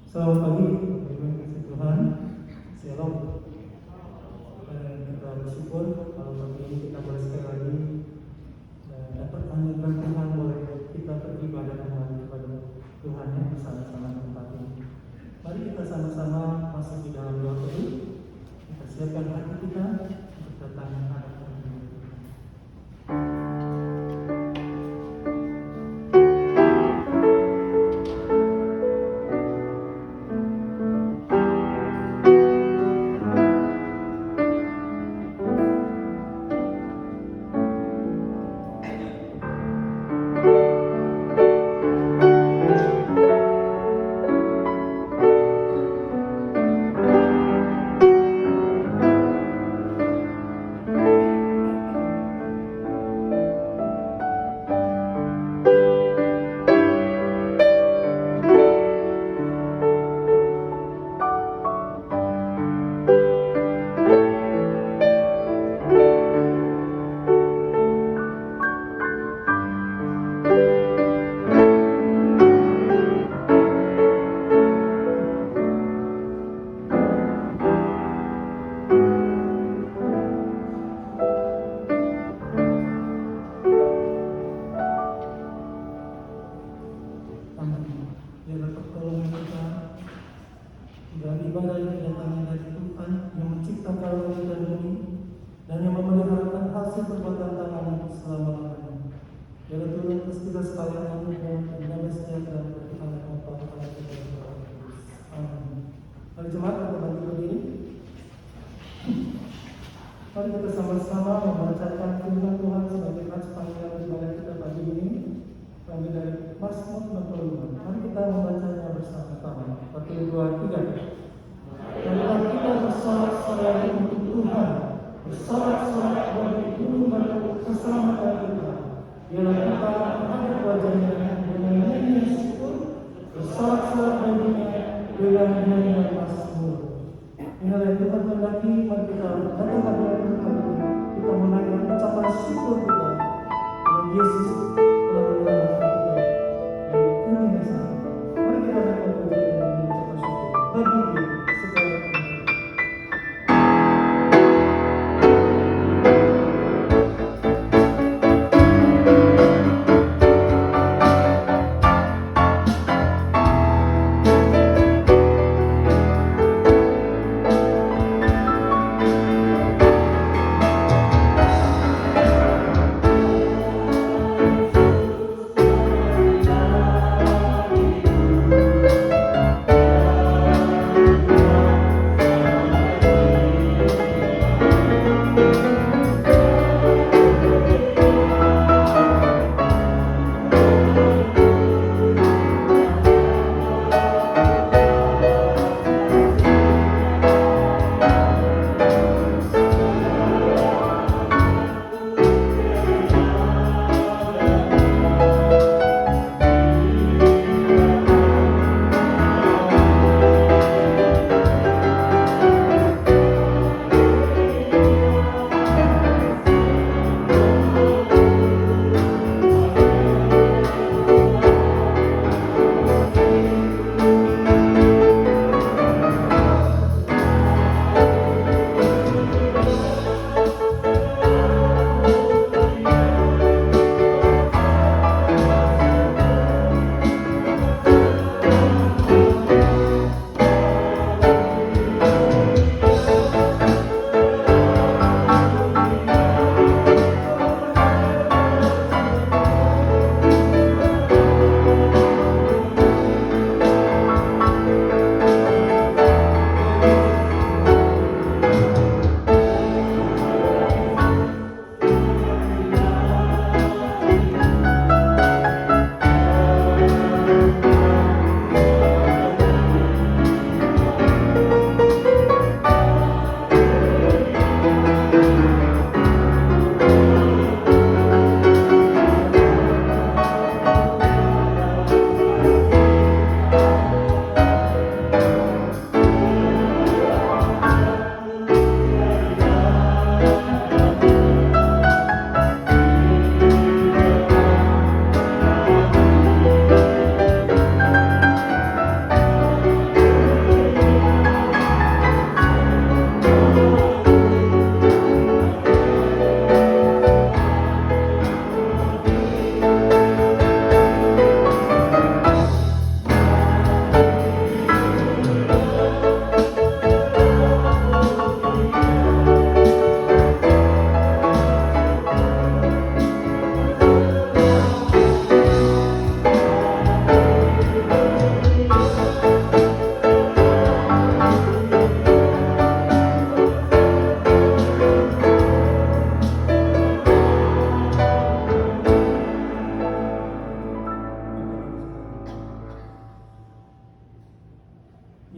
Selamat pagi, terima kasih Tuhan. Shalom. Kita bersyukur kalau pagi ini kita boleh sekali lagi dapat anugerah Tuhan, boleh kita beribadah kembali kepada Tuhan yang bersama-sama di tempat ini. Mari kita sama-sama masuk di dalam doa dulu. Kita siapkan hati kita untuk datang menghadap Tuhan. Biarlah pertolongan kita dan ibadah yang datangnya dari Tuhan yang menciptakan langit dan bumi dan yang memeliharakan hasil perbuatan tangan untuk selama-lamanya. Biarlah Tuhan atas kita sekalian anugerah dan damai sejahtera bagi anak Bapa dan anak Putra dan Roh Kudus. Amin. Mari jemaat kita bangkit berdiri. Mari kita sama-sama membacakan firman Tuhan sebagai panggilan ibadah kita pagi ini. Kami dari Mazmur 65. Mari kita membacanya bersama-sama. 1, 2, 3. Marilah kita bersorak-sorai untuk Tuhan, bersorak-sorai bagi Guru dan keselamatan kita. Biarlah kita menghadap wajahnya dengan nyanyian syukur, bersorak-sorai baginya dengan nyanyian Mazmur. Inilah yang Tuhan kehendaki. Mari kita datang kepada Tuhan. Kita menaikkan ucapan syukur kita kepada Yesus. Mari kita datang kepada Dia dengan mengucapkan syukur bagi Dia segala puji.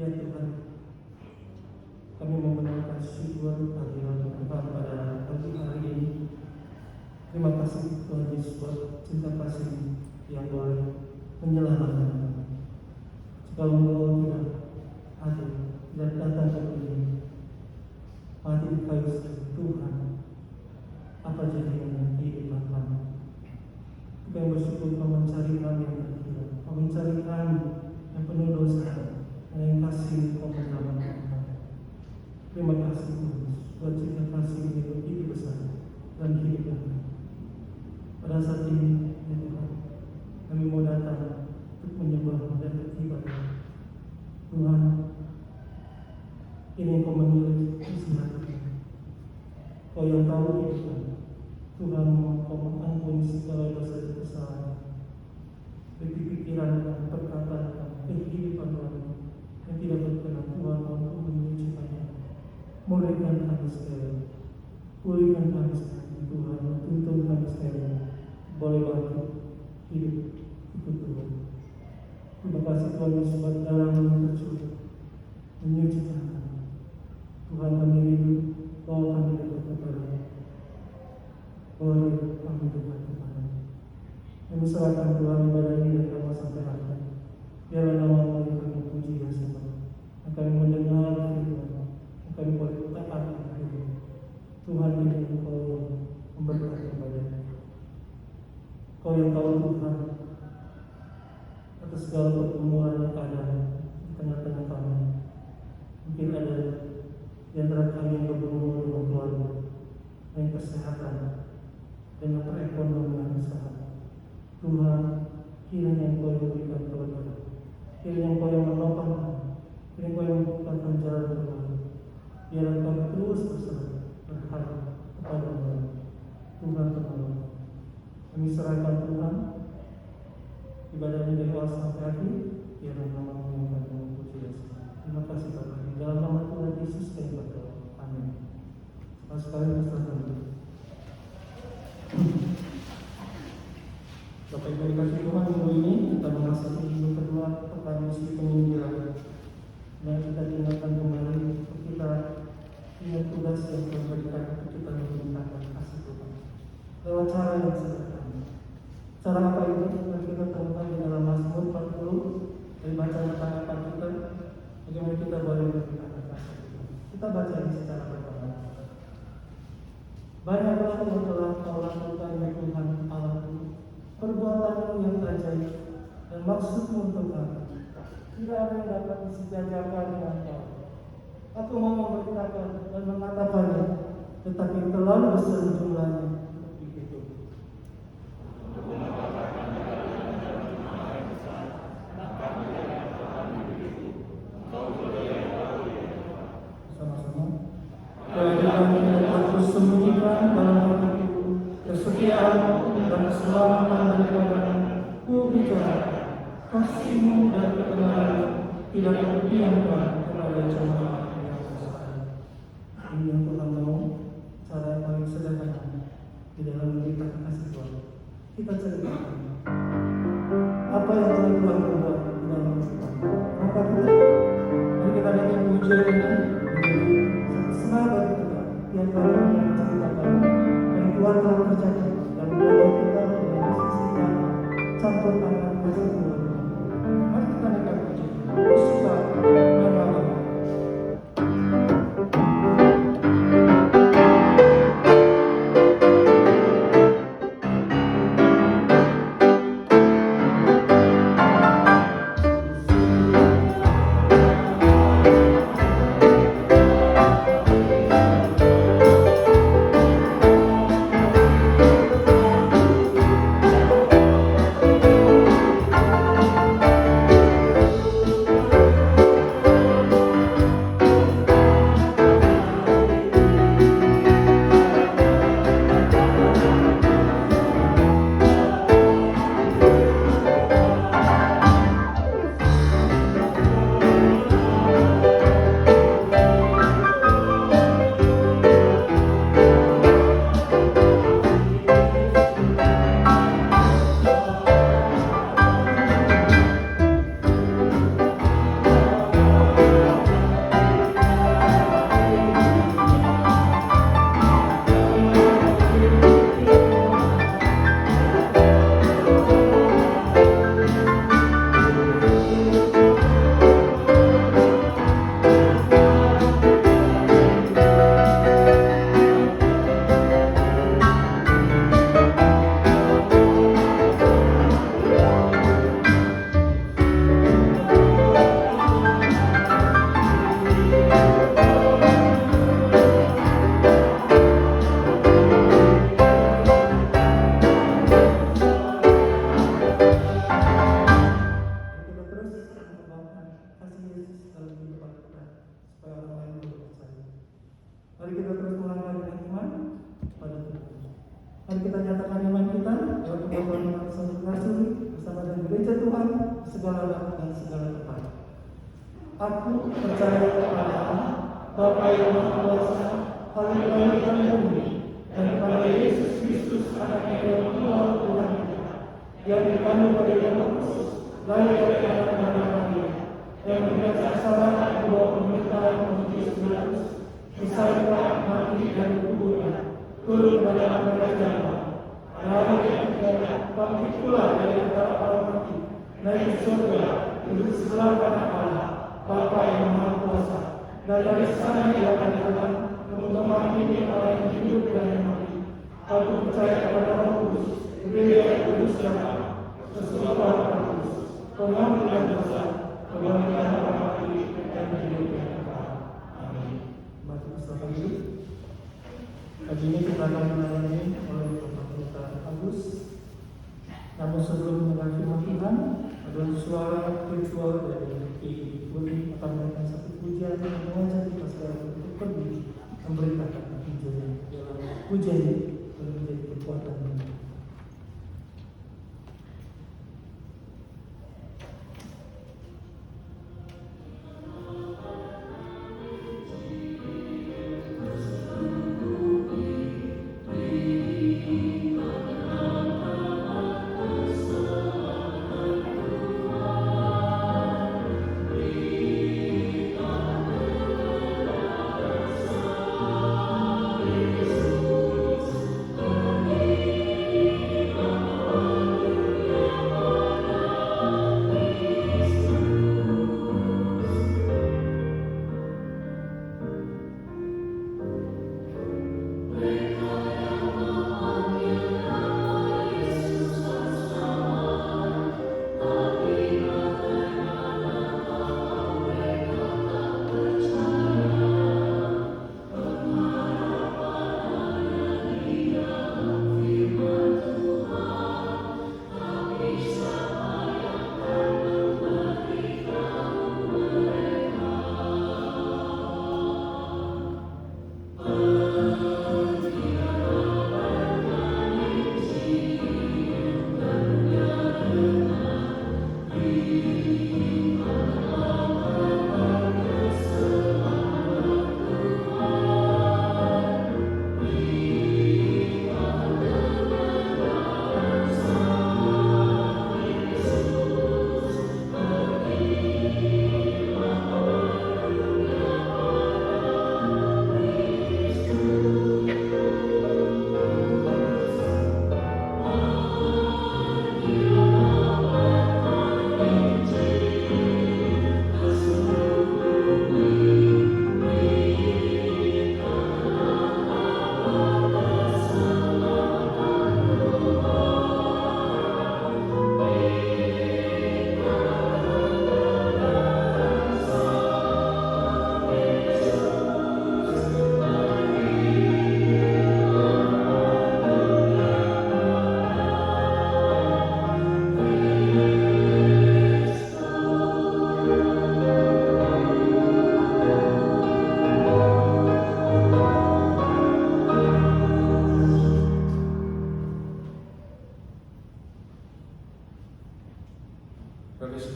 Ya Tuhan, kami mengucapkan syukur kehadiran Tuhan pada pagi hari ini. Terima kasih Tuhan Yesus buat cinta kasih yang boleh menyelamatkan kami. Jika Engkau tidak hadir dan datang ke dunia, mati di kayu salib Tuhan, apa jadinya kehidupan kami? Kami bersyukur Kau mencari kami yang terhilang, Kau mencari kami yang penuh dosa, dan yang kasih Kau menyelamatkan kami. Terima kasih Tuhan buat cinta kasih yang begitu besar dan hidup kami. Pada saat ini, ya Tuhan, kami mau datang untuk menyembah dan beribadah. Tuhan, ini Kau memilih isi hati. Kau yang tahu hidup kami. Tuhan, Kau mengampuni segala dosa dan kesalahan. Bagi pikiran dan perkataan kami, kehidupan kami yang tidak berkenan, Tuhan, Kau menyuci kami. Mulihkan kami sekali, pulihkan kami sekali, Tuhan, tuntun kami sekali. Boleh bangkit hidup ikut Tuhan. Terima kasih Tuhan Yesus buat darah yang tercurah menyucikan kami. Tuhan, kami rindu bahwa kami dekat kepada-Mu. Boleh kami dekat kepada-Mu. Kami serahkan Tuhan ibadah ini dari awal sampai akhir. Biarlah nama-Mu yang kami puji dan sembah. Dan kami mendengar firman-Mu. Dan kami boleh taat kepada-Mu. Tuhan, ini Engkau yang memberkati kepada-Mu. Kau yang tahu Tuhan atas segala pergumulan yang ada di tengah-tengah kami. Mungkin ada di antara kami yang bergumul dengan keluarga, dengan kesehatan, dengan perekonomian usaha. Tuhan, kiranya Engkau yang memberikan kepada kami, kiranya Engkau yang menopang kami, kiranya Engkau yang membukakan jalan keluar. Biarlah kami terus berharap kepada-Mu. Tuhan, tolong. Kami serahkan Tuhan ibadah ini dari awal sampai akhir. Biarlah nama-Mu yang kami puji dan sembah. Terima kasih Bapak. Di dalam nama Tuhan Yesus kami berdoa. Amin. Selamat sekali berserah dulu. Bapak Ibu dikasih Tuhan, minggu ini kita memasuki minggu kedua pekan misi penyingkiran. Dan kita diingatkan kembali kita punya tugas yang Tuhan berikan untuk kita memintakan kasih Tuhan lewat cara yang sederhana. Cara apa itu? Kita temukan di dalam Mazmur 40 dari bacaan tanggapan kita. Bagaimana kita boleh memintakan kasih Tuhan. Kita baca ini secara berkala. Banyaklah yang telah Kau lakukan ya Tuhan Allahku, perbuatan-Mu yang ajaib dan maksud-Mu untuk kami. Tidak ada yang dapat disejajarkan dengan Kau. Aku mau memberitakan dan mengatakannya, tetapi terlalu besar jumlahnya untuk dihitung. Sama-sama. Keadilan yang Aku sembunyikan dalam hatiku, kesetiaan dan keselamatan daripada-Mu Ku bicara. Kasih-Mu dan kebenaran tidak kudiamkan kepada jemaat yang bersama. Ini yang Tuhan mau, cara yang paling sederhana di dalam memberitakan kasih Tuhan. Kita ceritakan apa yang telah Tuhan buat di dalam hidup. Maka mari kita dengan pujian ini menjadi semangat bagi kita. Yang kami yang menceritakan yang Tuhan telah kerjakan dan membuat kita menyaksikan campur tangan kasih Tuhan. Mari kita naikkan pujian bersuka nama Allah. Aku percaya kepada Bapa yang Maha Kuasa, Hari Raya dan Bumi, dan kepada Yesus Kristus, Anak yang Tuhan Tuhan kita, yang dikandung pada Roh Kudus, lahir dari anak Maria, yang dibaptis di bawah pemerintahan Pontius Pilatus, disalibkan, mati dan dikuburkan, turun ke dalam kerajaan, lalu bangkit pula dari antara orang mati, naik ke surga, duduk sebelah kanan Allah, Bapa yang Maha Kuasa, dan dari sana Dia akan datang untuk menghakimi orang yang hidup dan yang mati. Aku percaya kepada Roh Kudus, Gereja yang kudus dan Allah, sesuatu Tuhan Kudus, pengampunan dosa, kebangkitan orang mati, dan hidup yang kekal. Amin. Mari bersama hidup. Pagi ini kita akan melayani oleh Bapak Pendeta Agus. Namun sebelum mendengar firman Tuhan, ada suara ritual dari Ibu akan memberikan satu pujian yang mengajak kita sekarang untuk pergi memberitakan Injil dalam pujian ini boleh menjadi kekuatan kita.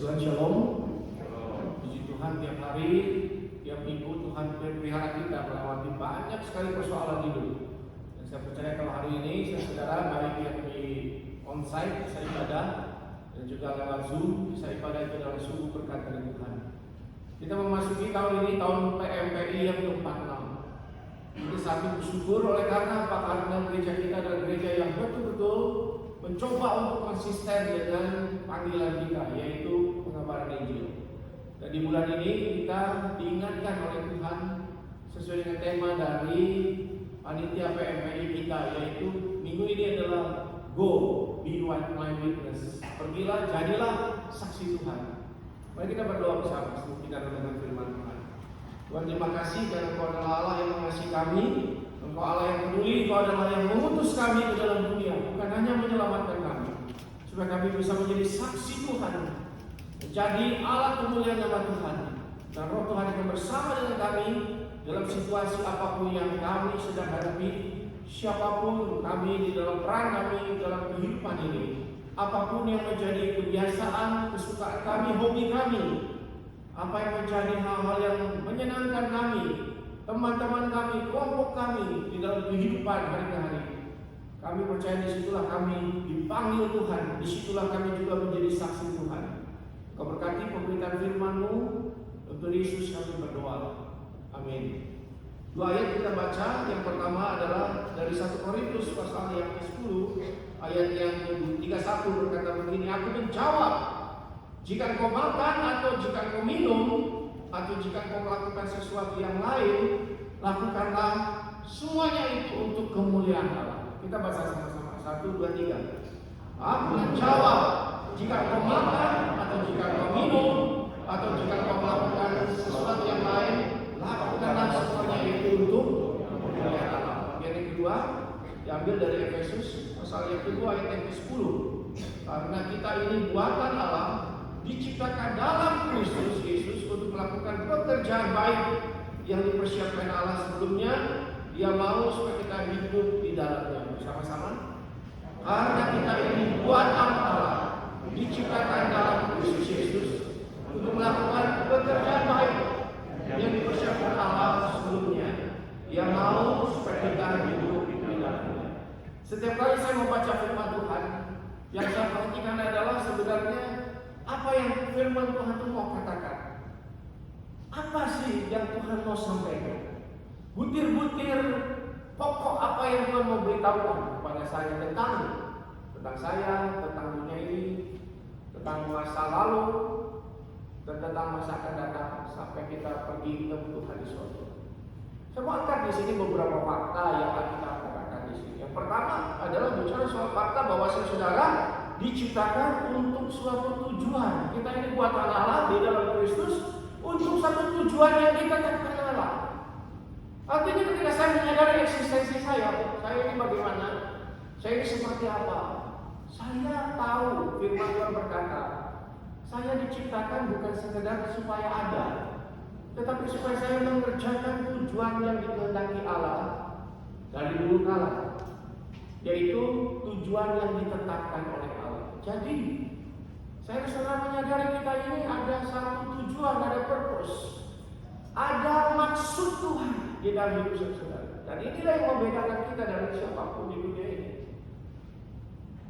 Tuhan Shalom. Puji Tuhan, tiap hari, tiap minggu Tuhan berpihak kita melewati banyak sekali persoalan hidup. Dan saya percaya kalau hari ini saudara baik yang di onsite bisa ibadah dan juga lewat Zoom bisa ibadah, itu adalah sungguh berkat dari Tuhan. Kita memasuki tahun ini tahun PMPI yang ke-46. Kita satu bersyukur oleh karena apa? Karena gereja kita adalah gereja yang betul-betul mencoba untuk konsisten dengan panggilan kita, yaitu pengabaran Injil. Dan di bulan ini kita diingatkan oleh Tuhan sesuai dengan tema dari panitia PMPI kita, yaitu minggu ini adalah Go, be my witness. Pergilah, jadilah saksi Tuhan. Mari kita berdoa bersama sebelum kita mendengar firman Tuhan. Tuhan, terima kasih karena Engkau adalah Allah yang mengasihi kami. Engkau Allah yang peduli, Engkau adalah yang mengutus kami ke dalam dunia, bukan hanya menyelamatkan kami, supaya kami bisa menjadi saksi Tuhan, menjadi alat kemuliaan nama Tuhan. Dan Roh Tuhan akan bersama dengan kami dalam situasi apapun yang kami sedang hadapi, siapapun kami di dalam peran kami dalam kehidupan ini, apapun yang menjadi kebiasaan, kesukaan kami, hobi kami, Apa yang menjadi hal-hal yang menyenangkan kami, teman-teman kami, kelompok kami di dalam kehidupan hari-hari. Kami percaya disitulah kami dipanggil Tuhan, disitulah kami juga menjadi saksi Tuhan. Kau berkati pemberitaan firman-Mu, untuk Yesus kami berdoa. Amin. Dua ayat kita baca, yang pertama adalah dari 1 Korintus pasal yang ke-10 ayat yang ke-31 berkata begini, aku menjawab, jika engkau makan atau jika engkau minum atau jika engkau melakukan sesuatu yang lain, lakukanlah semuanya itu untuk kemuliaan Allah. Kita baca sama-sama, 1, 2, 3. Aku menjawab, jika engkau makan atau jika engkau minum atau jika engkau melakukan sesuatu yang lain, lakukanlah semuanya itu untuk kemuliaan Allah. Yang kedua diambil dari Efesus pasal yang kedua ayat yang ke-10. Karena kita ini buatan Allah, diciptakan dalam Kristus Yesus untuk melakukan pekerjaan baik yang dipersiapkan Allah sebelumnya. Dia mau supaya kita hidup di dalamnya. Bersama-sama. Karena kita ini buatan Allah, diciptakan dalam Kristus Yesus untuk melakukan pekerjaan baik yang dipersiapkan Allah sebelumnya. Dia mau supaya kita hidup di dalamnya. Setiap kali saya membaca firman Tuhan, yang saya perhatikan adalah sebenarnya apa yang firman Tuhan itu mau katakan. Apa sih yang Tuhan mau sampaikan? Butir-butir pokok apa yang Tuhan mau beritahukan kepada saya tentang saya, tentang dunia ini, tentang masa lalu, dan tentang masa akan datang sampai kita pergi ketemu Tuhan di surga. Saya mau angkat di sini beberapa fakta yang kita katakan di sini. Yang pertama adalah bicara soal fakta bahwa saudara diciptakan untuk suatu tujuan. Kita ini buatan Allah di dalam Kristus untuk satu tujuan yang ditetapkan Allah. Artinya ketika saya menyadari eksistensi saya ini bagaimana, saya ini seperti apa. Saya tahu firman Tuhan berkata, saya diciptakan bukan sekedar supaya ada, tetapi supaya saya mengerjakan tujuan yang dikehendaki Allah dari dulu kala, yaitu tujuan yang ditetapkan oleh Allah. Jadi, saya saudara menyadari kita ini ada satu tujuan, ada purpose, ada maksud Tuhan di dalam hidup saudara. Dan inilah yang membedakan kita dari siapapun di dunia ini.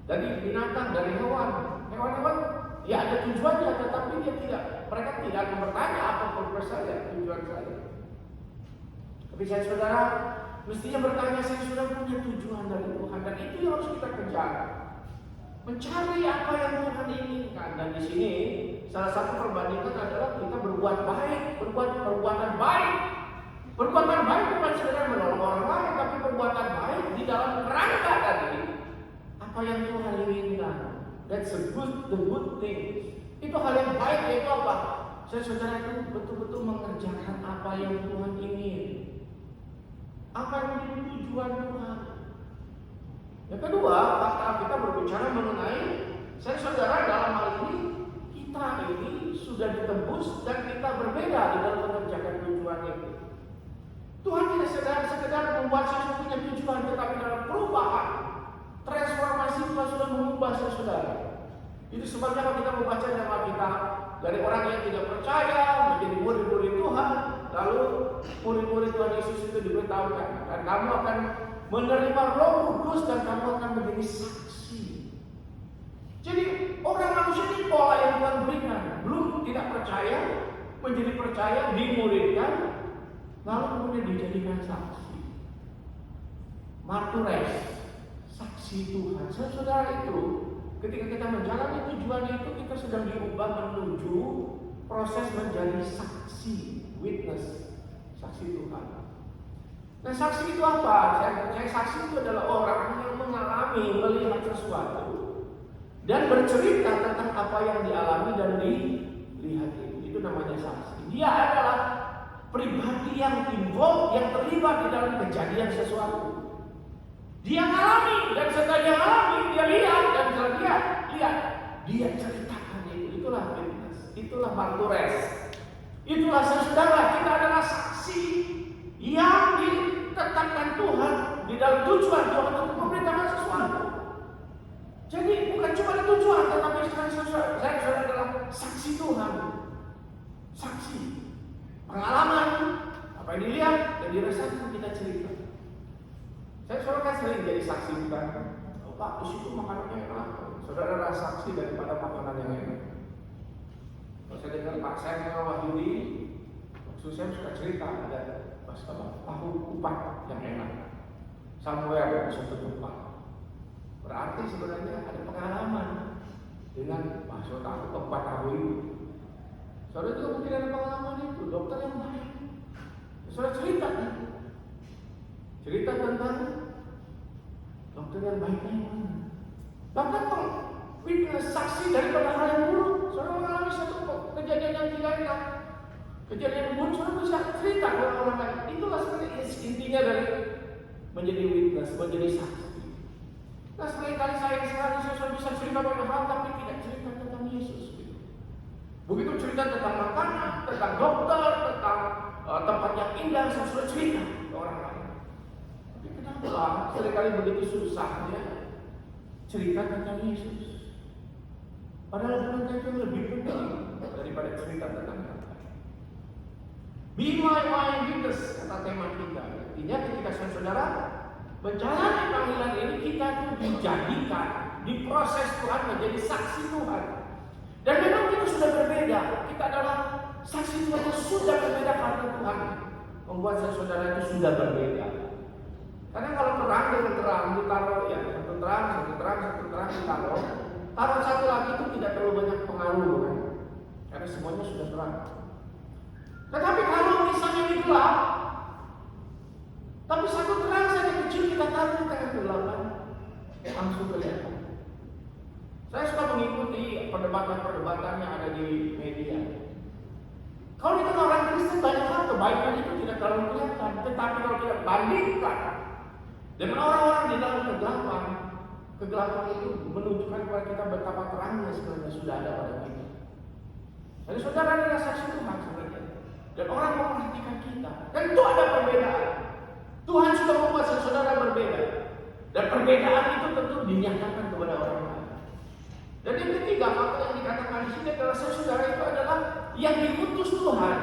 Dari binatang, dari hewan. Hewan-hewan ya ada tujuannya, tetapi mereka tidak akan bertanya apa purpose saya, tujuan saya. Tapi saya saudara mestinya bertanya, saya sudah punya tujuan dari Tuhan, dan itu yang harus kita kejar. Mencari apa yang Tuhan inginkan. Dan di sini salah satu perbandingan adalah kita berbuat baik, berbuat perbuatan baik. Perbuatan baik bukan sekedar menolong orang lain, tapi perbuatan baik di dalam kerangka tadi apa yang Tuhan inginkan. That's the good things. Itu hal yang baik, yaitu apa? Saudara itu betul-betul mengerjakan apa yang Tuhan ingin. Apa yang menjadi tujuan Tuhan. Yang kedua, fakta kita berbicara mengenai saudara dalam hal ini kita ini sudah ditebus dan kita berbeda di dalam mengerjakan tujuan itu. Tuhan tidak sekedar membuat saya punya tujuan, tetapi dalam perubahan, transformasi Tuhan sudah mengubah saudara. Itu sebabnya kalau kita membaca dalam Alkitab, dari orang yang tidak percaya menjadi murid-murid Tuhan, lalu murid-murid Tuhan Yesus itu diberitahukan, dan kamu akan menerima Roh Kudus dan kamu akan menjadi saksi. Jadi orang manusia ini pola yang Tuhan berikan, belum tidak percaya, menjadi percaya, dimuridkan, lalu kemudian dijadikan saksi. Martures, saksi Tuhan. Saudara itu, ketika kita menjalani tujuan itu, kita sedang diubah menuju proses menjadi saksi, witness, saksi Tuhan. Nah, saksi itu apa? Saya percaya saksi itu adalah orang yang mengalami, melihat sesuatu dan bercerita tentang apa yang dialami dan dilihat itu. Itu namanya saksi. Dia adalah pribadi yang involved, yang terlibat di dalam kejadian sesuatu. Dia mengalami, dan setelah dia mengalami, dia lihat, dan setelah dia lihat, dia ceritakan itu. Itulah witness, itulah martures. Itulah saudara, kita adalah saksi yang ditetapkan Tuhan di dalam tujuan Tuhan untuk memberitakan sesuatu. Jadi bukan cuma tujuan, tetapi saya adalah saksi Tuhan. Saksi saksi, pengalaman, apa yang dilihat dan dirasakan kita cerita. Saudara kan sering jadi saksi bukan? Oh, Pak, di situ makanannya enak. Saudara rasa saksi daripada makanan yang enak. Kalau saya dengar Pak saya Wahyudi, maksud saya suka cerita ada tahu kupat yang enak. Samuel bisa tempat. Berarti sebenarnya ada pengalaman dengan masuk tahu tempat tahu itu. Saudara juga mungkin ada pengalaman itu, dokter yang baik. Saudara cerita kan? Cerita tentang dokter yang baiknya yang mana? Bahkan witness saksi daripada hal yang buruk. Saudara mengalami satu kejadian yang tidak enak, kejadian buruk, saudara bisa cerita kepada orang lain. Itulah sebenarnya intinya dari menjadi witness, menjadi saksi. Nah, seringkali saya sudah bisa cerita banyak hal, tapi tidak cerita tentang Yesus. Begitu cerita tentang makanan, tentang dokter, tentang tempat yang indah, saya sudah cerita ke orang lain. Tapi kenapa seringkali begitu susahnya cerita tentang Yesus? Padahal bukan itu lebih penting daripada cerita tentang Dia. Be my witness, kata tema kita. Artinya ketika saudara menjalani panggilan ini, kita itu dijadikan, diproses Tuhan menjadi saksi Tuhan. Dan memang kita sudah berbeda. Kita adalah saksi Tuhan yang sudah berbeda karena Tuhan membuat saudara itu sudah berbeda. Karena kalau terang dengan terang ditaruh ya, satu terang ditaruh. Taruh satu lagi itu tidak terlalu banyak pengaruh kan? Karena semuanya sudah terang. Tetapi kalau misalnya di gelap, tapi satu terang saja kecil kita taruh di tengah kegelapan, langsung kelihatan. Saya suka mengikuti perdebatan-perdebatan yang ada di media. Kalau di tengah orang Kristen banyak hal kebaikan itu tidak terlalu kelihatan, tetapi kalau kita bandingkan dengan orang-orang di dalam kegelapan itu menunjukkan kepada kita betapa terangnya sebenarnya sudah ada pada kita. Jadi saudara adalah saksi Tuhan sebenarnya. Dan orang memperhatikan kita. Dan itu ada perbedaan. Tuhan sudah membuat saudara berbeda. Dan perbedaan itu tentu dinyatakan kepada orang lain. Dan yang ketiga, maka yang dikatakan di sini adalah saudara itu adalah yang diutus Tuhan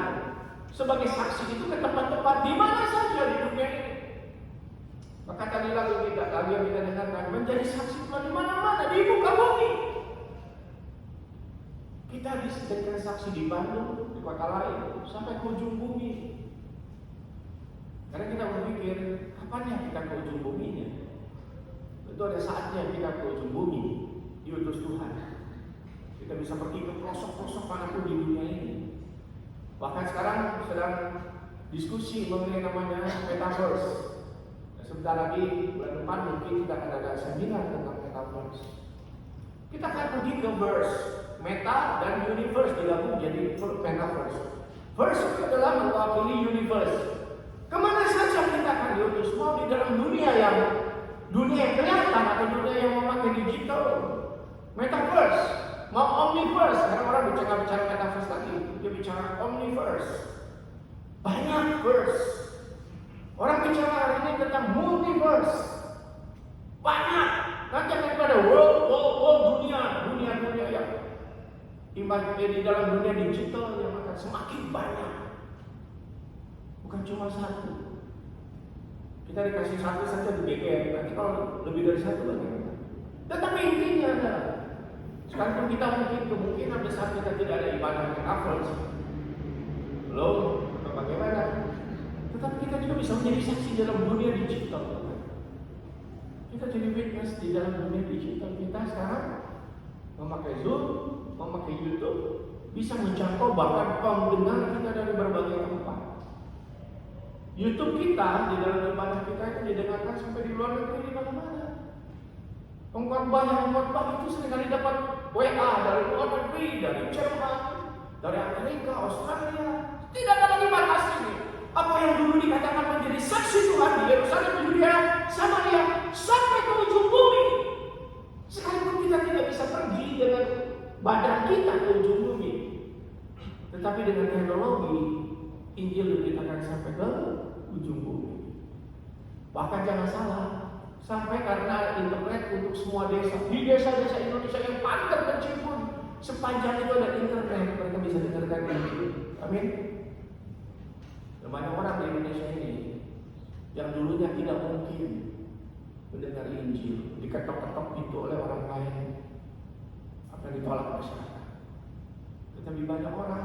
sebagai saksi itu ke tempat-tempat di mana saja di dunia ini. Maka tadi lagu yang kita dengarkan menjadi saksi Tuhan di mana-mana di muka bumi. Kita disediakan saksi di Bandung, di kota lain, sampai ke ujung bumi. Karena kita berpikir, kapan ya kita ke ujung buminya? Itu ada saatnya kita ke ujung bumi, diutus Tuhan. Kita bisa pergi ke pelosok-pelosok manapun di dunia ini. Bahkan sekarang sedang diskusi mengenai namanya metaverse. Sebentar lagi bulan depan mungkin kita akan ada seminar tentang metaverse. Kita akan pergi ke verse, meta dan universe digabung jadi metaverse. Verse itu adalah mewakili universe. Kemana saja kita akan diutus, mau di dalam dunia yang kelihatan atau dunia yang memakai digital, metaverse, mau omniverse. Karena orang bicara metaverse lagi, dia bicara omniverse. Banyak verse. Orang bicara hari ini tentang multiverse. Banyak. Nanti akan ada world dunia yang di dalam dunia digital yang akan semakin banyak. Bukan cuma satu. Kita dikasih satu saja di BKM. Nanti kalau lebih dari satu bagaimana? Tetapi intinya adalah sekalipun kita mungkin ada saat kita tidak ada ibadah metaverse. Belum, atau bagaimana? Tetapi kita juga bisa menjadi saksi dalam dunia digital. Kita jadi witness di dalam dunia digital. Kita sekarang memakai Zoom, memakai YouTube, bisa menjangkau bahkan pendengar kita dari berbagai tempat. YouTube kita di dalam ibadah kita itu didengarkan sampai di luar negeri, di mana-mana. Pengkhotbah itu seringkali dapat WA dari luar negeri, dari Jerman, dari Amerika, Australia. Tidak ada lagi batas ini. Apa yang dulu dikatakan menjadi saksi Tuhan di Yerusalem, Yudea, Samaria, sampai ke ujung bumi. Sekalipun kita tidak bisa pergi dengan badan kita ke ujung bumi, tetapi dengan teknologi, Injil diberitakan sampai ke ujung bumi. Bahkan jangan salah, sampai karena internet untuk semua desa. Di desa-desa Indonesia yang paling terpencil pun, sepanjang itu ada internet, mereka bisa dengarkan Injil. Amin. Banyak orang di Indonesia ini yang dulunya tidak mungkin mendengar Injil, diketok-ketok pintu oleh orang lain, akan ditolak masyarakat. Tetapi banyak orang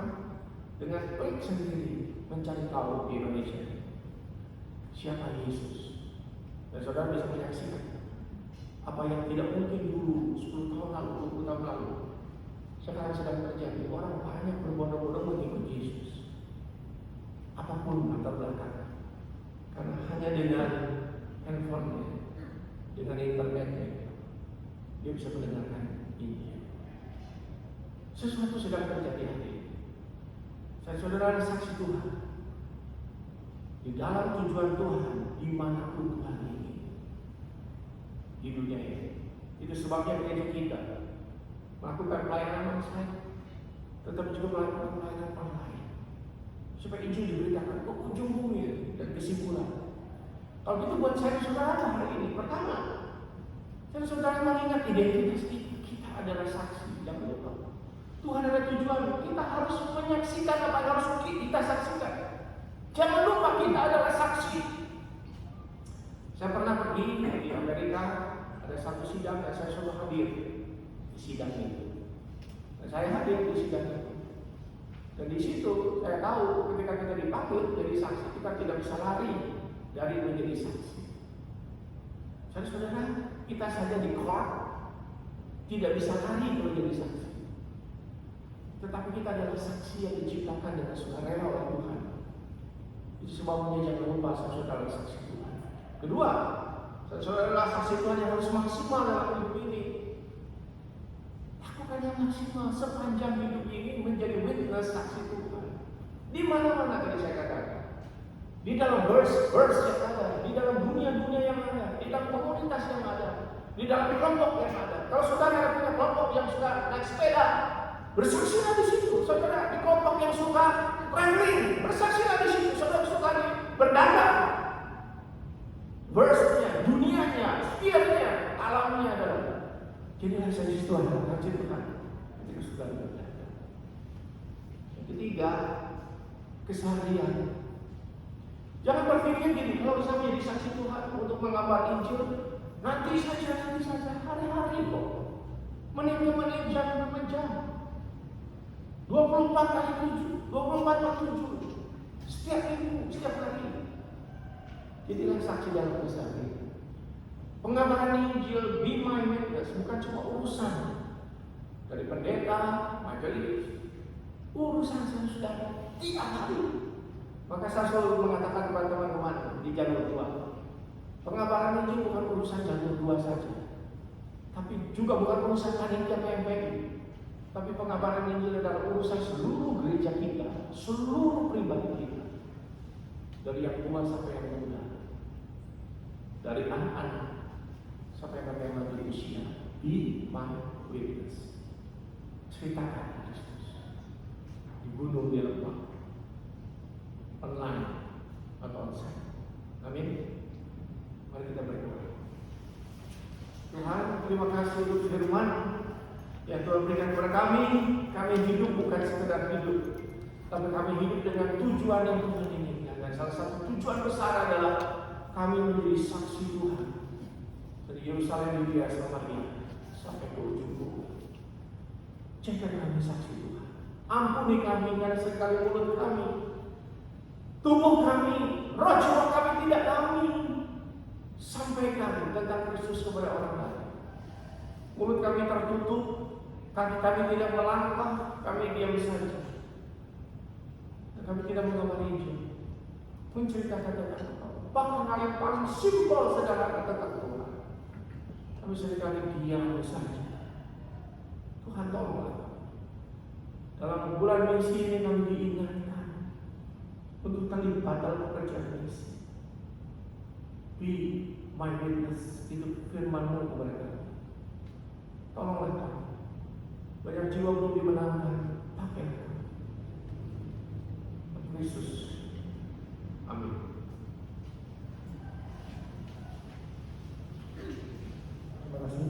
dengan klik sendiri mencari tahu di Indonesia siapa Yesus. Dan saudara bisa menyaksikan apa yang tidak mungkin dulu 10 tahun lalu, 20 tahun lalu, sekarang sedang terjadi. Orang banyak berbondong-bondong mengikut Yesus, apapun latar belakangnya, karena hanya dengan handphone-nya, dengan internetnya, dia bisa mendengarkan Injil. Sesuatu sedang terjadi hari ini. Saya saudara saksi Tuhan di dalam tujuan Tuhan dimanapun Tuhan ingin di dunia ini. Itu sebabnya gereja kita melakukan pelayanan saya, tetapi juga melakukan pelayanan online supaya Injil diberitakan ke ujung bumi. Dan kesimpulan, kalau gitu buat saya saudara hari ini, pertama, saya saudara mengingat identitas kita adalah saksi. Jangan lupa, Tuhan ada tujuan. Kita harus menyaksikan apa yang harus kita saksikan. Jangan lupa kita adalah saksi. Saya pernah pergi di Amerika, ada satu sidang dan saya sudah hadir di sidang itu. Dan saya hadir di sidang itu. Dan di situ saya tahu ketika kita dipanggil jadi saksi, kita tidak bisa lari dari menjadi saksi. Saudara, kita saja di court tidak bisa lari menjadi saksi. Tetapi kita adalah saksi yang diciptakan dengan sukarela oleh Tuhan. Itu sebabnya jangan lupa saudara saksi Tuhan. Kedua, saudara saksi Tuhan yang harus maksimal dalam hidup ini. Lakukan yang maksimal sepanjang hidup ini menjadi witness saksi Tuhan. Di mana-mana tadi saya katakan. Di dalam verse yang ada, di dalam dunia-dunia yang ada, di dalam komunitas yang ada, di dalam kelompok yang ada. Kalau saudara punya kelompok yang suka naik sepeda, bersaksilah di situ. Saudara di kelompok yang suka traveling, bersaksilah di situ. Saudara suka berdagang, verse-nya, dunianya, sphere-nya, alamnya adalah. Jadilah saksi Tuhan, saksi Tuhan. Ketika saudara berdagang. Yang ketiga, keseharian. Jangan berpikir gini, kalau saya menjadi saksi Tuhan untuk mengabar Injil, nanti saja, hari-hari kok. Menit-menit, jam-jam. 24 kali 7, 24 kali 7. Setiap minggu, setiap hari. Jadilah saksi dalam keseharian. Pengabaran Injil, be my witness, bukan cuma urusan dari pendeta, majelis. Urusan saya sudah tiap hari. Maka saya selalu mengatakan kepada teman-teman di jalur 2, pengabaran Injil bukan urusan jalur 2 saja, tapi juga bukan urusan panitia PMPI, tapi pengabaran Injil adalah urusan seluruh gereja kita, seluruh pribadi kita, dari yang tua sampai yang muda, dari anak-anak sampai yang lebih usia. Be my witness. Ceritakan Kristus di gunung, di lembah, online atau onsite. Amin. Mari kita berdoa. Tuhan, terima kasih untuk firman yang Tuhan berikan kepada kami. Kami hidup bukan sekedar hidup, tapi kami hidup dengan tujuan yang Tuhan inginkan. Dan salah satu tujuan besar adalah kami menjadi saksi Tuhan dari Yerusalem, Yudea, Samaria sampai ke ujung bumi. Jadikan kami saksi Tuhan. Ampuni kami karena sekali mulut kami, tubuh kami, roh jiwa kami tidak kami sampaikan tentang Kristus kepada orang lain. Mulut kami tertutup, kaki kami tidak melangkah, kami diam saja. Dan kami tidak mengabar Injil, menceritakan tentang Engkau. Bahkan hal yang paling simpel sederhana tentang Tuhan, kami seringkali diam saja. Tuhan tolonglah. Dalam bulan misi ini kami diingatkan untuk terlibat dalam pekerjaan misi. Be my witness, itu firman-Mu kepada kami. Tolonglah kami. Banyak jiwa belum dimenangkan, pakai kami. Yesus. Amin. Terima kasih.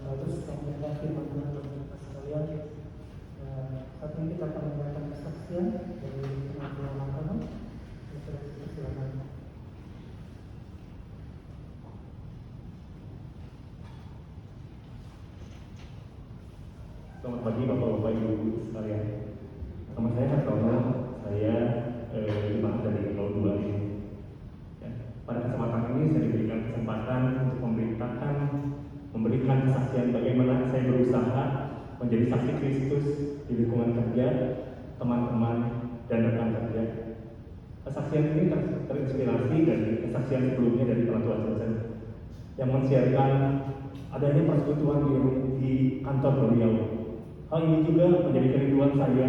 Bagus, kami mendengar firman Tuhan untuk kita sekalian. Saat ini kita akan mendengarkan kesaksian Ibu sekalian. Nama saya Hartono, saya jemaat dari 02 ini. Ya, pada kesempatan ini saya diberikan kesempatan untuk memberikan kesaksian bagaimana saya berusaha menjadi saksi Kristus di lingkungan kerja, teman-teman, dan rekan kerja. Kesaksian ini terinspirasi dari kesaksian sebelumnya dari Tuan Johnson yang mensiarkan adanya persekutuan di kantor beliau. Hal ini juga menjadi kerinduan saya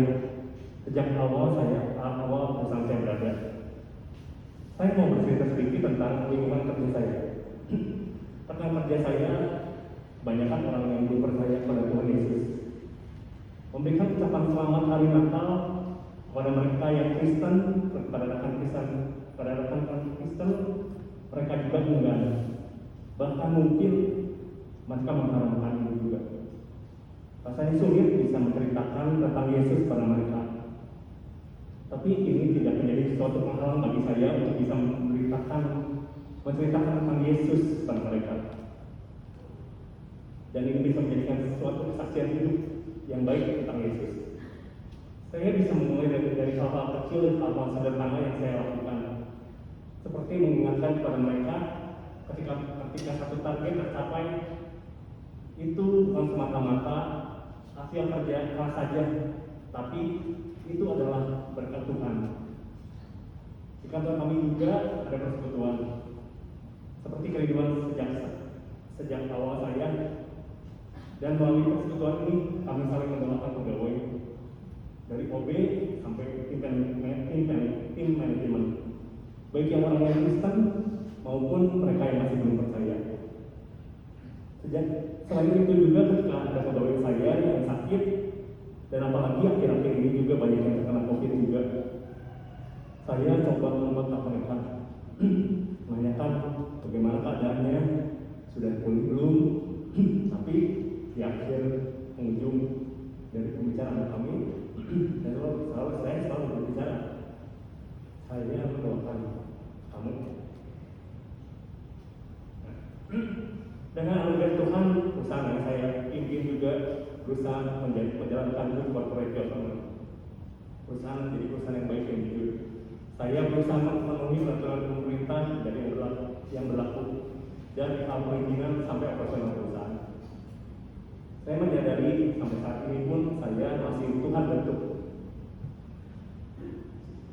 sejak awal perusahaan saya berada. Saya mau bercerita sedikit tentang lingkungan kerja saya. Rekan kerja saya kebanyakan orang yang belum percaya pada Tuhan Yesus. Memberikan ucapan selamat hari Natal kepada mereka yang Kristen, kepada rekan Kristen, mereka juga enggan. Bahkan mungkin mereka mengharamkan itu juga. Rasanya sulit bisa menceritakan tentang Yesus pada mereka. Tapi ini tidak menjadi suatu penghalang bagi saya untuk bisa menceritakan tentang Yesus pada mereka. Dan ini bisa menjadikan suatu kesaksian hidup yang baik tentang Yesus. Saya bisa memulai dari hal-hal kecil, hal-hal sederhana yang saya lakukan. Seperti mengingatkan kepada mereka ketika satu target tercapai, itu bukan semata-mata hasil kerja keras saja, tapi itu adalah berkat Tuhan. Di kantor kami juga ada persekutuan. Seperti kerinduan sejak awal saya, dan melalui persekutuan ini kami saling mendoakan pegawai dari OB sampai tim manajemen, baik yang orang yang Kristen maupun mereka yang masih belum percaya. Selain itu juga ketika ada pegawai saya yang sakit, dan apalagi akhir-akhir ini juga banyak yang terkena COVID juga, saya coba mengontak mereka, menanyakan bagaimana keadaannya, sudah pulih belum. Tapi di akhir penghujung dari pembicaraan kami, saya selalu berbicara, saya mendoakan kamu. Dengan anugerah Tuhan, perusahaan yang saya pimpin juga berusaha menjalankan good corporate governance. Perusahaan menjadi perusahaan yang baik dan jujur. Saya berusaha memenuhi peraturan pemerintah dari yang berlaku dari hal perizinan sampai operasional perusahaan. Saya menyadari sampai saat ini pun saya masih Tuhan bentuk.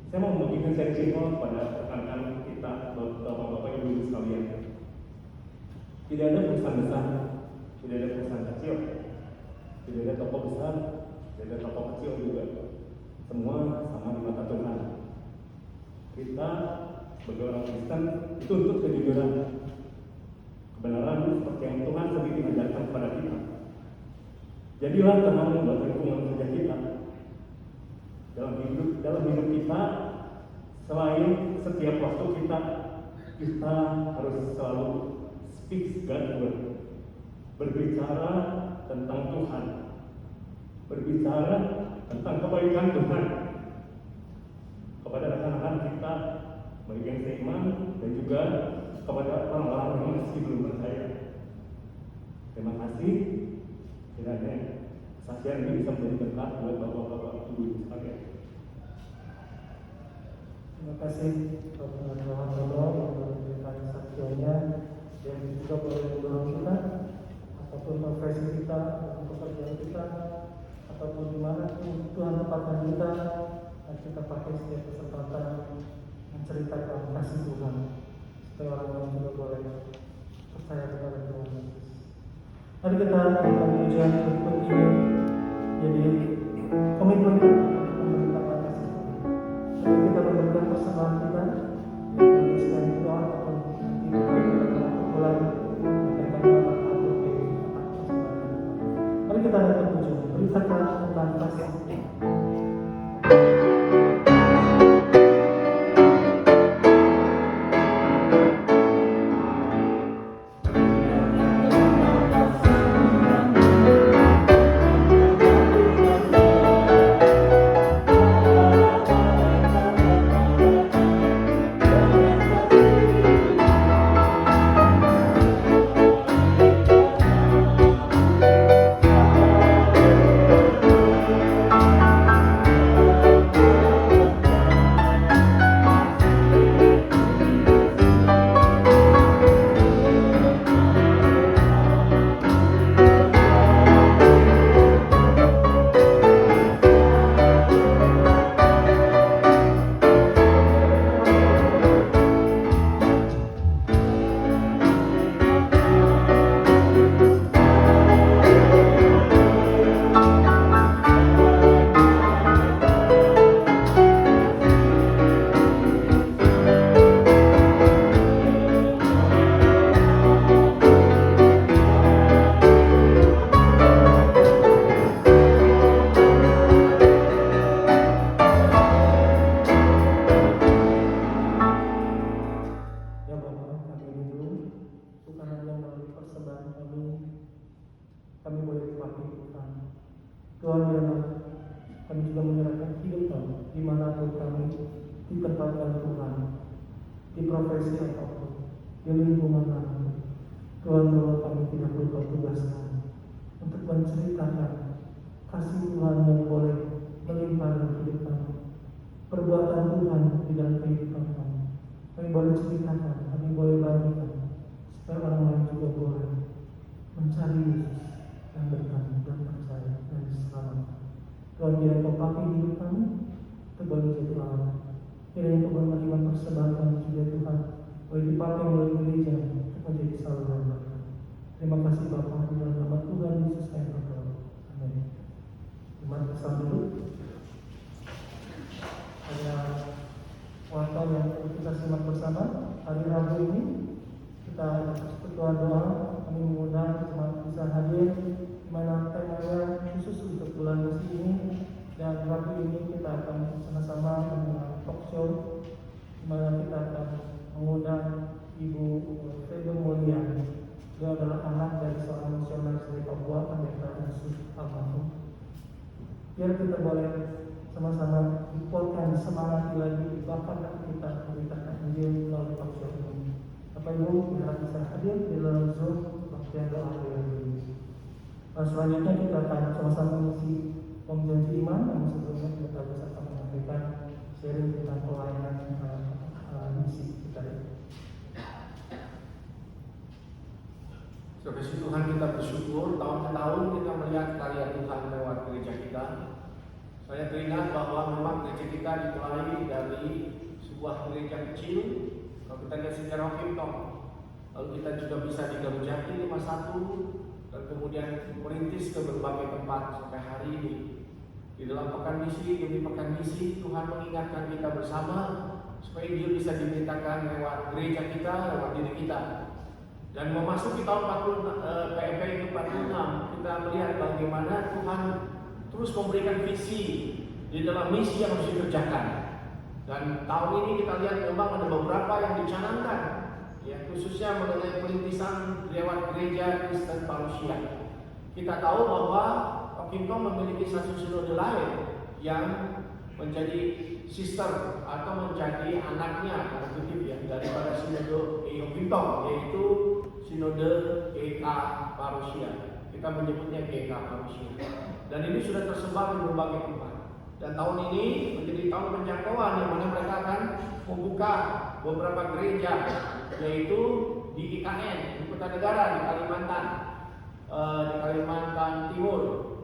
Saya mau membagikan sharing simpel pada rekan-rekan kita, bapak-bapak, ibu-ibu sekalian. Tidak ada perusahaan besar, tidak ada perusahaan kecil, tidak ada toko besar, tidak ada toko kecil juga. Semua sama di mata Tuhan. Kita sebagai orang Kristen dituntut kejujuran, kebenaran seperti yang Tuhan sendiri ajarkan kepada kita. Jadilah teman buat lingkungan kerja kita. Dalam hidup kita, selain setiap waktu kita harus selalu speak God's word, berbicara tentang Tuhan, berbicara tentang kebaikan Tuhan kepada rekan-rekan kita, baik yang seiman dan juga kepada orang-orang yang masih belum percaya. Terima kasih. Kiranya kesaksian ini bisa menjadi berkat buat bapak-bapak, ibu sekalian. Terima kasih kepada Tuhan Allah yang memberikan kesaksiannya, yang juga boleh mendorong kita, ataupun profesi kita, ataupun pekerjaan kita, ataupun di mana Tuhan tempatkan kita, dan kita pakai setiap kesempatan menceritakan kasih Tuhan, supaya orang-orang juga boleh percaya kepada Tuhan Yesus. Mari kita lakukan ujian berikut ini jadi komitmen kita memberitakan kasih Tuhan. Mari kita memberikan persembahan kita, yaitu sekali doa ataupun nanti kita akan pulang memberikan doa atau persembahan. Mari kita lakukan ujian, beritakan tentang kasih Tuhan. kami ditempatkan Tuhan, di profesi apapun, di lingkungan manapun. Tuhan bahwa kami tidak lupa tugaskan untuk menceritakan kasih Tuhan yang boleh melimpah dalam hidup kami, perbuatan Tuhan di dalam kehidupan kami. Kami boleh ceritakan, kami boleh bagikan, supaya orang lain juga boleh mencari Yesus yang berkati dan percaya dan diselamatkan. Tuhan, biar Kau pakai hidup kami untuk bagi jati Allah. Kiranya Kau menerima persembahan juga Tuhan, boleh dipakai oleh gereja untuk menjadi saluran berkat. Terima kasih Bapa, di dalam nama Tuhan Yesus kami berdoa. Amin. Jemaat bersama dulu. Ada waktu yang kita simak bersama hari Rabu ini. Kita berdoa doa, kami mengundang jemaat bisa hadir, di mana temanya khusus untuk bulan misi ini. Dan Rabu ini kita akan bersama-sama mengundang talk show, di mana kita akan mengundang Ibu Fredo Mulia. Dia adalah anak dari seorang misionaris dari Papua, Pendeta Yesus Almarhum. Biar kita boleh sama-sama dikuatkan, semangati lagi, bahkan kita memberitakan Injil melalui talk show ini. Bapak Ibu, kita bisa hadir di dalam Zoom waktu yang doa ini. Selanjutnya kita akan sama-sama mengisi pemjanji iman, yang sebelumnya kita bisa menyampaikan sharing tentang pelayanan misi kita ini. Kasih Tuhan, kita bersyukur tahun ke tahun kita melihat karya Tuhan lewat gereja kita. Saya teringat bahwa memang gereja kita dimulai dari sebuah gereja kecil. Kalau kita lihat sejarah Kingdom, lalu kita juga bisa di Garujati 51 dan kemudian merintis ke berbagai tempat sampai hari ini. Di dalam pekan misi demi pekan misi, Tuhan mengingatkan kita bersama supaya Injil bisa diberitakan lewat gereja kita, lewat diri kita. Dan memasuki tahun PMP 46, kita melihat bagaimana Tuhan terus memberikan visi di dalam misi yang harus dikerjakan. Dan tahun ini kita lihat memang ada beberapa yang dicanangkan, ya, khususnya mengenai perintisan lewat gereja Kristen Parousia. Kita tahu bahwa Kingdom memiliki satu sinode lain yang menjadi sister atau menjadi anaknya daripada sinode Kingdom, yaitu sinode GK Parousia. Kita menyebutnya GK Parousia. Dan ini sudah tersebar di berbagai tempat. Dan tahun ini menjadi tahun penjangkauan di mana mereka akan membuka beberapa gereja, yaitu di IKN, di Kota Negara di Kalimantan Timur.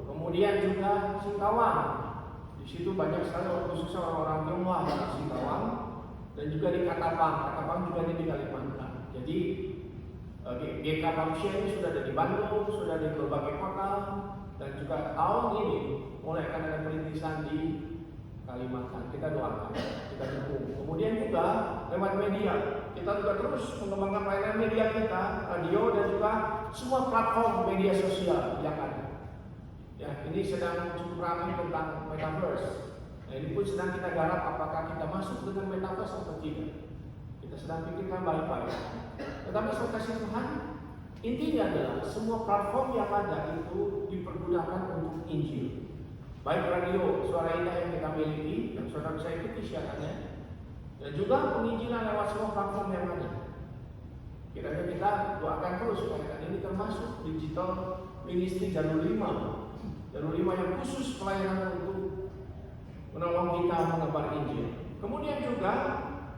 Kemudian juga Singkawang. Di situ banyak sekali khususnya orang-orang Tionghoa di Singkawang, dan juga di Katapang. Katapang juga ini di Kalimantan. Jadi GK Parousia ini sudah ada di Bandung, sudah ada di berbagai kota, dan juga tahun ini mulai akan ada perintisan di Kalimantan. Kita doakan, kita dukung. Kemudian juga lewat media, kita juga terus mengembangkan pelayanan media kita, radio dan juga semua platform media sosial yang ada. Ya, ini sedang cukup ramai tentang metaverse. Nah, ini pun sedang kita garap apakah kita masuk dengan metaverse atau tidak. Kita sedang pikirkan baik-baik. Tetapi saya kasih Tuhan, intinya adalah semua platform yang ada itu dipergunakan untuk Injil. Baik radio Suara Indah yang kita miliki, yang saudara bisa ikuti siarannya, dan juga penginjilan lewat semua platform yang ada. Kiranya kita doakan terus supaya ini termasuk digital ministry jalur 5. Jalur 5 yang khusus pelayanan untuk menolong kita menebar Injil. Kemudian juga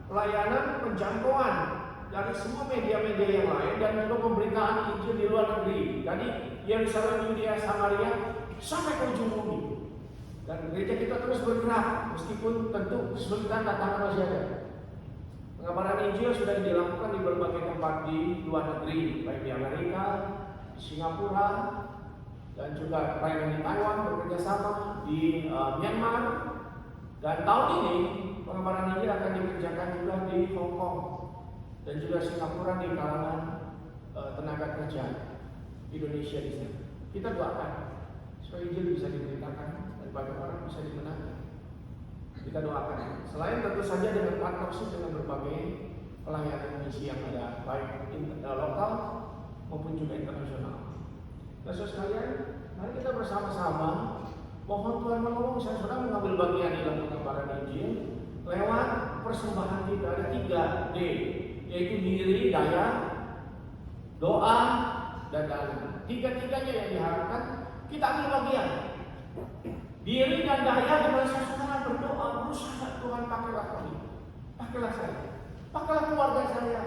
pelayanan penjangkauan dari semua media-media yang lain dan juga pemberitaan Injil di luar negeri. Dari Yerusalem, Yudea, Samaria sampai ke ujung bumi. Dan gereja kita terus bergerak meskipun tentu kesulitan tantangan masih ada. Pengabaran Injil sudah dilakukan di berbagai tempat di luar negeri, baik di Amerika, di Singapura, dan juga pelayanan di Taiwan bekerja sama di Myanmar. Dan tahun ini pengabaran Injil akan dikerjakan juga di Hong Kong dan juga Singapura di kalangan tenaga kerja Indonesia di sana. Kita doakan supaya Injil bisa diberitakan dan banyak orang bisa dimenangkan. Kita doakan. Selain tentu saja dengan partnership dengan berbagai pelayanan misi yang ada, baik lokal maupun juga internasional. Nah, sekalian, mari kita bersama-sama mohon Tuhan menolong saya sudah mengambil bagian dalam pengabaran Injil, persembahan kita ada 3D, yaitu diri, daya, doa, dan dana. Tiga-tiganya yang diharapkan kita ambil bagian. Diri dan daya dimana saudara berdoa, berusaha Tuhan pakailah kami, pakailah saya, pakailah keluarga saya.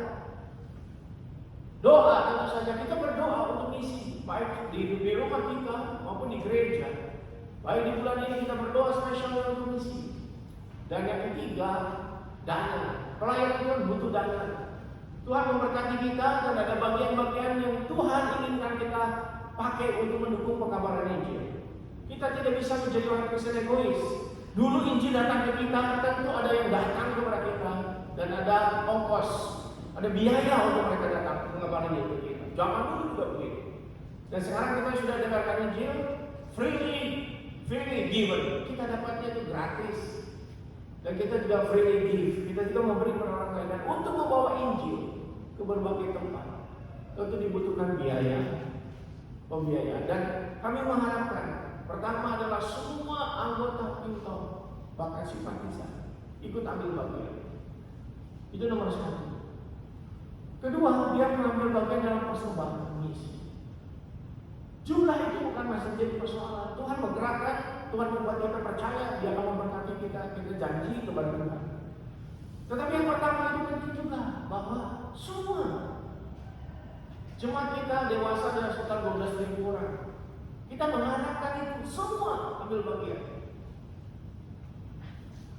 Doa tentu saja kita berdoa untuk misi, baik di rumah kita maupun di gereja. Baik di bulan ini kita berdoa spesial untuk misi. Dan yang ketiga, dana. Pelayanan Tuhan butuh dana. Tuhan memberkati kita dan ada bagian-bagian yang Tuhan inginkan kita pakai untuk mendukung pekabaran Injil. Kita tidak bisa menjadi orang Kristen egois. Dulu Injil datang ke kita, tentu ada yang datang kepada kita dan ada ongkos, ada biaya untuk mereka datang mengabarin Injil ke kita. Zaman dulu juga begitu. Dan sekarang kita sudah dengarkan Injil freely given. Kita dapatnya itu gratis. Dan kita juga freely give. Kita juga memberi kepada orang lain. Dan untuk membawa Injil ke berbagai tempat, tentu dibutuhkan biaya, pembiayaan. Dan kami mengharapkan, pertama adalah semua anggota Hilltop, bahkan simpatisan, ikut ambil bagian. Itu nomor 1. Kedua, dia mengambil bagian dalam persembahan misi. Jumlah itu bukan masih jadi persoalan. Tuhan menggerakkan, Tuhan membuat kita percaya, Dia akan memberkati kita janji kepada Tuhan. Tetapi yang pertama itu penting juga bahwa semua jemaat kita dewasa ada sekitar 12.000 orang. Kita mengharapkan itu semua ambil bagian.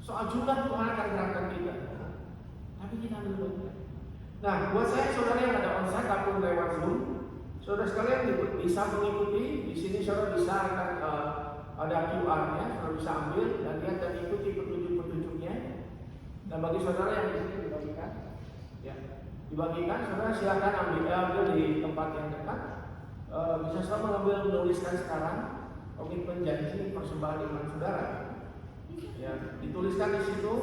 Soal jumlah Tuhan akan gerakkan kita, tapi kita ambil bagian. Nah, buat saya saudara yang ada onsite ataupun lewat Zoom, saudara sekalian bisa mengikuti. Di sini saudara bisa akan ada QR-nya, saudara bisa ambil dan lihat dan ikuti petunjuk-petunjuknya. Dan bagi saudara yang di sini dibagikan, ya, dibagikan, saudara silakan ambil di tempat yang dekat. Bisa saudara mengambil menuliskan sekarang komitmen janji persembahan iman saudara. Ya, dituliskan di situ.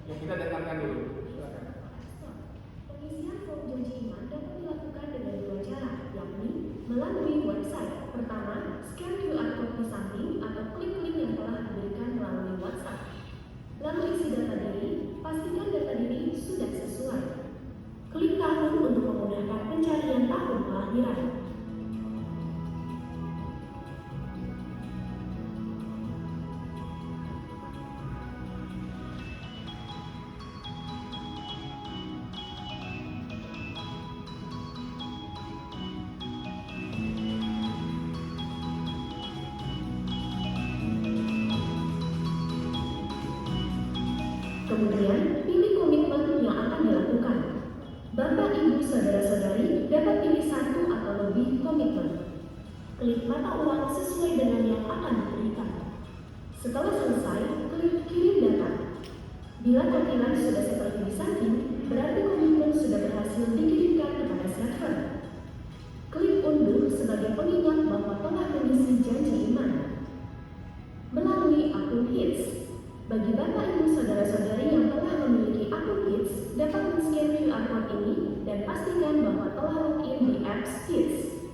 Ya, kita dengarkan dulu. Silakan. Pengisian form janji iman dapat dilakukan dengan 2 cara, yakni melalui website. Pertama, scan QR code di samping atau klik link yang telah diberikan melalui WhatsApp. Lalu isi data diri, pastikan data diri sudah sesuai. Klik tahun untuk memudahkan pencarian tahun kelahiran. Kemudian, pilih komitmen yang akan dilakukan. Bapak, Ibu, Saudara-saudari dapat pilih 1 atau lebih komitmen. Klik mata uang sesuai dengan yang akan diberikan. Setelah selesai, klik kirim data. Bila tampilan sudah seperti di samping, berarti komitmen sudah berhasil dikirimkan kepada server. Klik unduh sebagai pengingat bahwa telah mengisi janji iman. Melalui akun HITS. Bagi Bapak, Ibu, Saudara-saudari yang telah memiliki akun HITS, dapat men-scan QR code ini dan pastikan bahwa telah login di apps HITS.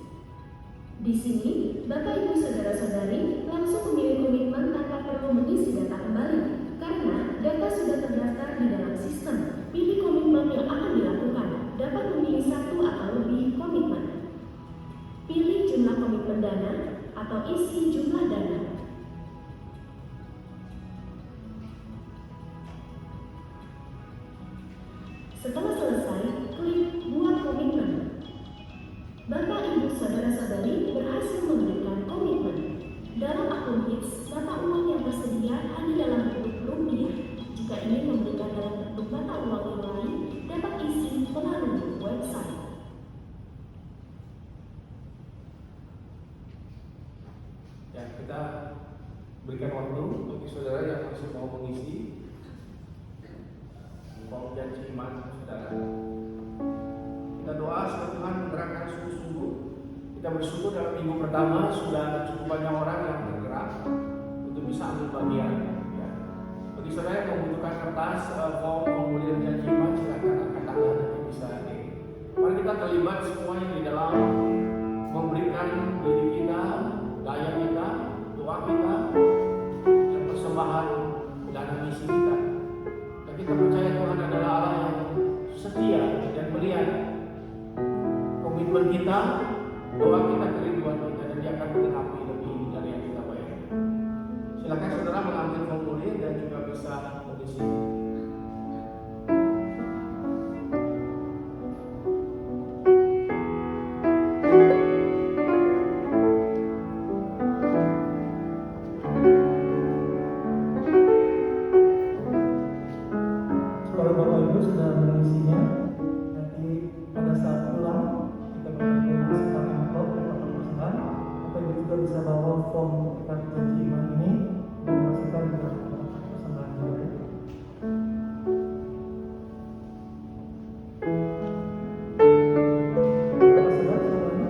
Di sini, Bapak, Ibu, Saudara-saudari langsung memilih komitmen tanpa perlu mengisi data kembali, karena data sudah terdaftar di dalam sistem. Pilih komitmen yang akan dilakukan, dapat memilih 1 atau lebih komitmen. Pilih jumlah komitmen dana atau isi jumlah dana. Setelah selesai, klik buat komitmen. Bapak, Ibu, Saudara-saudari berhasil memberikan komitmen. Dalam akun HITS, mata uang yang tersedia hanya dalam bentuk rupiah. Jika ingin memberikan dalam bentuk mata uang yang lain, dapat isi melalui website. Ya, kita berikan waktu bagi saudara yang masih mau mengisi form janji iman saudara. Kita doa supaya Tuhan menggerakkan sungguh-sungguh. Kita bersyukur dalam minggu pertama sudah cukup banyak orang yang bergerak untuk bisa ambil bagian. Ya. Bagi saudara yang membutuhkan kertas form formulir janji iman, silakan angkat tangan nanti bisa ini. Mari kita terlibat semuanya di dalam memberikan diri kita, daya kita, doa kita, dan persembahan dana misi kita. Dan kita kita, bawa kita ke rinduan kita, dan Dia akan menggenapi lebih dari yang kita bayangkan. Silakan saudara mengambil formulir dan juga bisa mengisi. Kalau Bapak Ibu sudah mengisinya, nanti pada saat pulang kita berikan informasi amplop atau persembahan. Bapak Ibu juga bisa bawa form ikat janji iman ini dan masukkan ke persembahan juga. Terima kasih semuanya.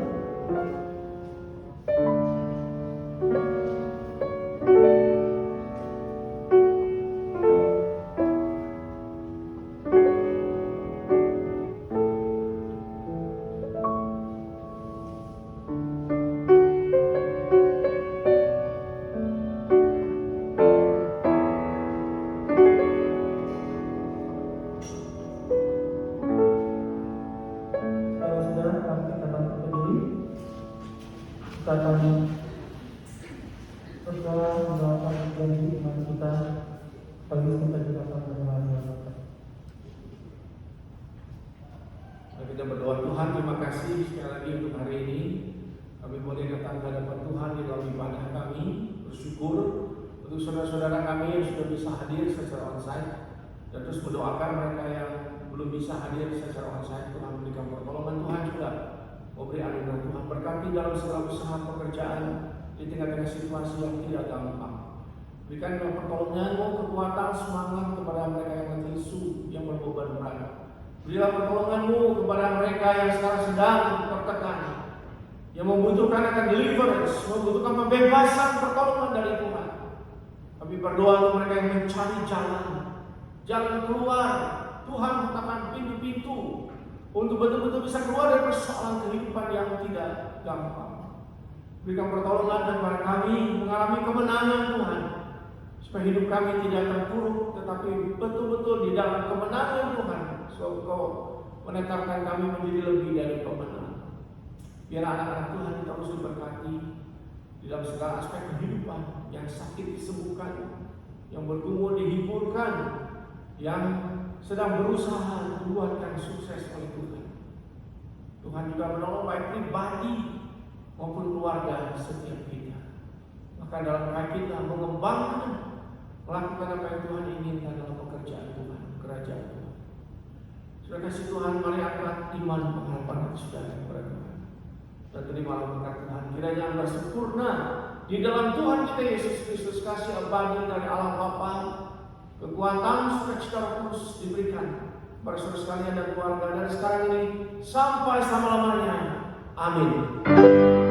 Kalau sudah, mari kita bangkit berdiri. Kita akan berdoa mendoakan janji iman kita. Sekaligus kita juga akan berdoa. Mari kita berdoa. Tuhan, terima kasih sekali lagi untuk hari ini. Kami boleh datang ke hadapan Tuhan di dalam ibadah kami. Bersyukur untuk saudara-saudara kami yang sudah bisa hadir secara onsite, dan terus mendoakan mereka yang belum bisa hadir secara onsite. Tuhan berikan pertolongan Tuhan juga, memberi anugerah Tuhan, berkati dalam segala usaha pekerjaan di tengah-tengah situasi yang tidak gampang. Berikan pertolongan-Mu, kekuatan, semangat kepada mereka yang letih lesu, yang berbeban berat. Berilah pertolongan-Mu kepada mereka yang sekarang sedang tertekan, yang membutuhkan akan deliverance, membutuhkan pembebasan, pertolongan dari Tuhan. Kami berdoa untuk mereka yang mencari jalan keluar. Tuhan bukakan pintu-pintu untuk betul-betul bisa keluar dari persoalan kehidupan yang tidak gampang. Berikan pertolongan dan kepada kami mengalami kemenangan Tuhan, supaya hidup kami tidak terpuruk, tetapi betul-betul di dalam kemenangan Tuhan. So Kau menetapkan kami menjadi lebih dari pemenang. Biar anak-anak Tuhan kita terus diberkati di dalam segala aspek kehidupan, yang sakit disembuhkan, yang bergumul dihiburkan, yang sedang berusaha membuatkan sukses oleh Tuhan. Tuhan juga menolong baik pribadi maupun keluarga setiap kita. Maka dalam kait kita mengembangkan, melakukan apa yang Tuhan inginkan dalam pekerjaan Tuhan, kerajaan Tuhan. Sudah kasih Tuhan, mari angkat iman pengharapan saudara kepada Tuhan, dan terimalah berkat Tuhan. Kiranya Anda sempurna di dalam Tuhan kita Yesus Kristus, kasih abadi dari Allah Bapa, kekuatan sukacita terus diberikan kepada saudara sekalian dan keluarga dari sekarang ini sampai selama-lamanya. Amin.